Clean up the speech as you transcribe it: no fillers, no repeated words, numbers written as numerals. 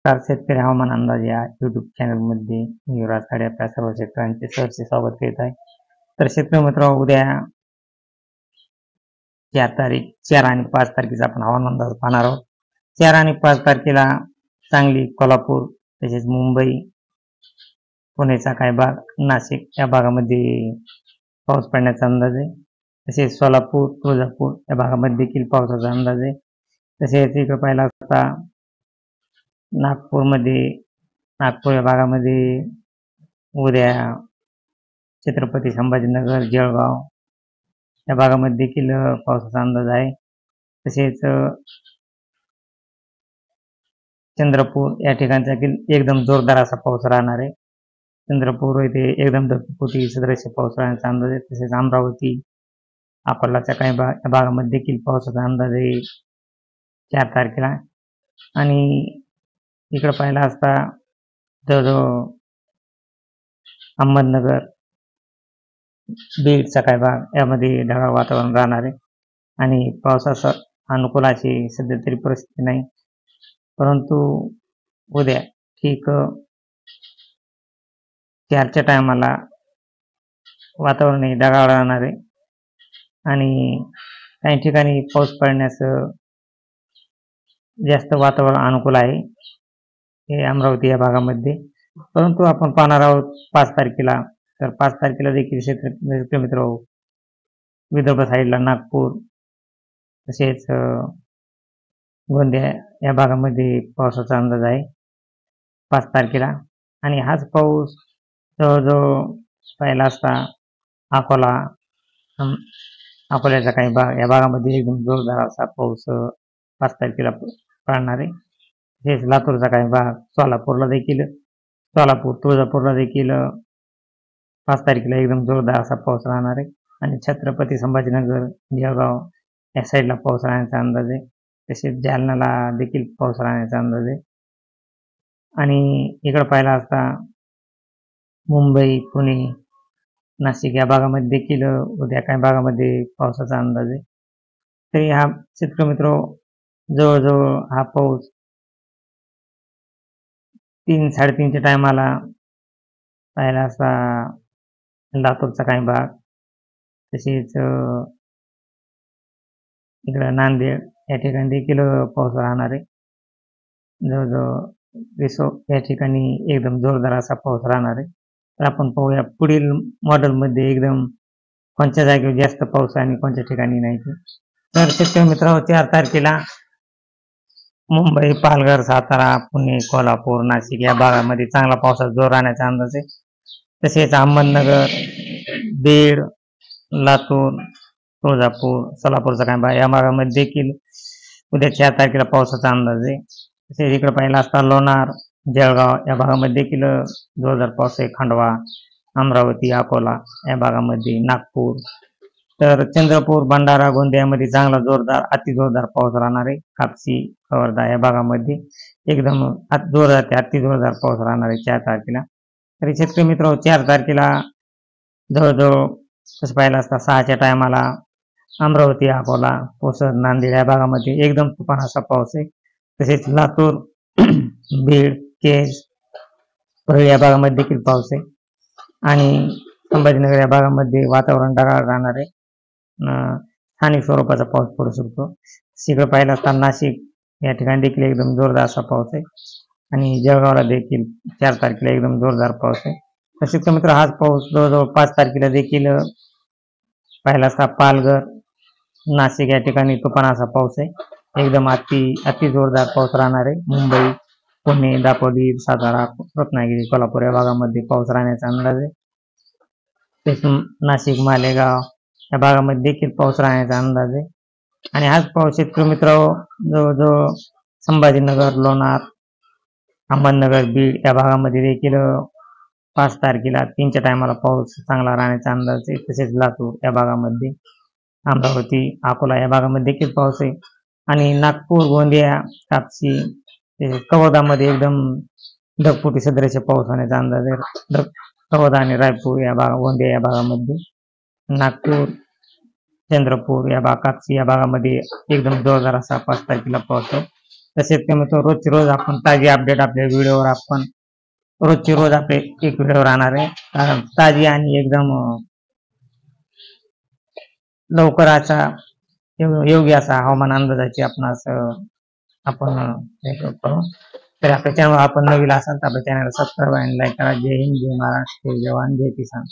नमस्कार शेतकरी हवामान अंदाज या युट्यूब चॅनलमध्ये मी युवराज खाडे आपल्या सर्व शेतकऱ्यांचे सहर्ष स्वागत करीत आहे. तर शेतकरी मित्र, उद्या 4 आणि 5 तारखेचा आपण हवामान अंदाज पाहणार आहोत. 4 आणि 5 तारखेला सांगली, कोल्हापूर तसेच मुंबई, पुणेचा काही भाग, नाशिक या भागामध्ये पाऊस पडण्याचा अंदाज आहे. तसेच सोलापूर, तुळजापूर या भागामध्ये देखील पावसाचा अंदाज आहे. तसेच इकडे पाहिला असता नागपूर या भागामध्ये उद्या छत्रपती संभाजीनगर, जळगाव या भागामध्ये देखील पावसाचा अंदाज आहे. तसेच चंद्रपूर या ठिकाणचा एकदम जोरदार असा पाऊस राहणार आहे. चंद्रपूर येथे एकदम ढगफुटी सदृश्य पाऊस राहण्याचा अंदाज आहे. तसेच अमरावती, अकोलाच्या काही भागामध्ये देखील पावसाचा अंदाज आहे 4 तारखेला. आणि इकडे पाहिला असता जवळजवळ अहमदनगर, बीडचा काही भाग यामध्ये ढगाळ वातावरण राहणार आहे आणि पावसाचा अनुकूल अशी सध्या तरी परिस्थिती नाही. परंतु उद्या ठीक 4च्या टायमाला वातावरण हे ढगाळ राहणार आहे आणि काही ठिकाणी पाऊस पडण्यास जास्त वातावरण अनुकूल आहे हे अमरावती या भागामध्ये. परंतु आपण पाहणार आहोत 5 तारखेला. तर 5 तारखेला देखील शेतकरी मित्र विदर्भ साईडला नागपूर तसेच गोंदिया या भागामध्ये पावसाचा अंदाज आहे 5 तारखेला. आणि हाच पाऊस जवळजवळ पाहिला असता अकोल्याचा काही भाग या भागामध्ये एकदम जोरदार असा पाऊस 5 तारखेला पडणार आहे. तसेच लातूरचा काही भाग, सोलापूर, तुळजापूरला देखील 5 तारखेला एकदम जोरदार असा पाऊस राहणार आहे. आणि छत्रपती संभाजीनगर, जळगाव या साईडला पाऊस राहण्याचा अंदाज आहे. तसेच जालन्याला देखील पाऊस राहण्याचा अंदाज आहे. आणि इकडे पाहिला असता मुंबई, पुणे, नाशिक या भागामध्ये देखील उद्या काही भागामध्ये पावसाचा अंदाज आहे. तरी हा शेतकरी मित्र जवळजवळ हा पाऊस 3-3:30च्या टायमाला पाहिला असता लातूरचा काही भाग, तसेच इकडं नांदेड या ठिकाणी देखील पाऊस राहणार आहे. जवळजवळ या ठिकाणी एकदम जोरदार असा पाऊस राहणार आहे. तर आपण पाहूया पुढील मॉडेलमध्ये एकदम कोणत्या जागेवर जास्त पाऊस आहे आणि कोणत्या ठिकाणी नाही. तर शेतकरी मित्रांनो, 4 तारखेला मुंबई, पालघर, सातारा, पुणे, कोल्हापूर, नाशिक या भागामध्ये चांगला पावसाचा जोर राहण्याचा अंदाज आहे. तसेच अहमदनगर, बीड, लातूर, तुळजापूर, सोलापूरचा काही भाग या भागामध्ये देखील उद्या 4 तारखेला पावसाचा अंदाज आहे. तसेच इकडे पाहिला असता लोणार, जळगाव या भागामध्ये देखील जोरदार पाऊस आहे. खंडवा, अमरावती, अकोला या भागामध्ये, नागपूर, तर चंद्रपूर, भंडारा, गोंदियामध्ये चांगला जोरदार, अतिजोरदार पाऊस राहणार आहे. कापसी, वर्धा या भागामध्ये एकदम जोरदार ते अतिजोरदार पाऊस राहणार आहे 4 तारखेला. तरी शेतकरी मित्र 4 तारखेला जवळजवळ तसं पाहिलं असता 6च्या टायमाला अमरावती, अकोला, पुसद, नांदेड या भागामध्ये एकदम तुफान असा पाऊस आहे. तसेच लातूर, बीड, केज, परळी या भागामध्ये देखील पाऊस आहे. आणि संभाजीनगर या भागामध्ये वातावरण ढगाळ राहणार आहे. स्थानिक स्वरूपाचा पाऊस पडू शकतो. इकडे पाहिलं असता नाशिक या ठिकाणी देखील एकदम जोरदार असा पाऊस आहे. आणि जळगावला देखील 4 तारखेला एकदम जोरदार पाऊस आहे. तसेच मित्र हाच पाऊस जवळजवळ 5 तारखेला देखील पाहिला असता पालघर, नाशिक या ठिकाणी तुफान असा पाऊस आहे. एकदम अति जोरदार पाऊस राहणार आहे. मुंबई, पुणे, दापोली, सातारा, रत्नागिरी, कोल्हापूर या भागामध्ये पाऊस राहण्याचा अंदाज आहे. तसेच नाशिक, मालेगाव या भागामध्ये देखील पाऊस राहण्याचा अंदाज आहे. आणि हाच पाऊस शेतकरी मित्र जवळजवळ संभाजीनगर, लोणार, अहमदनगर, बीड या भागामध्ये देखील 5 तारखेला 3च्या टायमाला पाऊस चांगला राहण्याचा अंदाज आहे. तसेच लातूर या भागामध्ये, अमरावती, अकोला या भागामध्ये देखील पाऊस आहे. आणि नागपूर, गोंदिया, कापसी, कवर्धामध्ये एकदम ढगफुटी सदृश्य पाऊस होण्याचा अंदाज आहे. कवर्धा आणि रायपूर या गोंदिया या भागामध्ये, नागपूर, चंद्रपूर या कापसी या भागामध्ये एकदम जोरदार असा 5 तारखेला पाऊस आहे. तर शेतकरी मित्र रोजची रोज आपण ताजी अपडेट आपल्या व्हिडिओवर आपण रोजची रोज आपले एक व्हिडिओ राहणार आहे, कारण ताजी आणि एकदम लवकर असा योग्य असा हवामान अंदाजाची आपण हे करू. तर आपल्या चॅनल आपण नवीन असाल तर आपल्या चॅनलला सबस्क्राईब आणि लाईक करा. जय हिंद, जय महाराष्ट्र, जय जवान, जय किसान.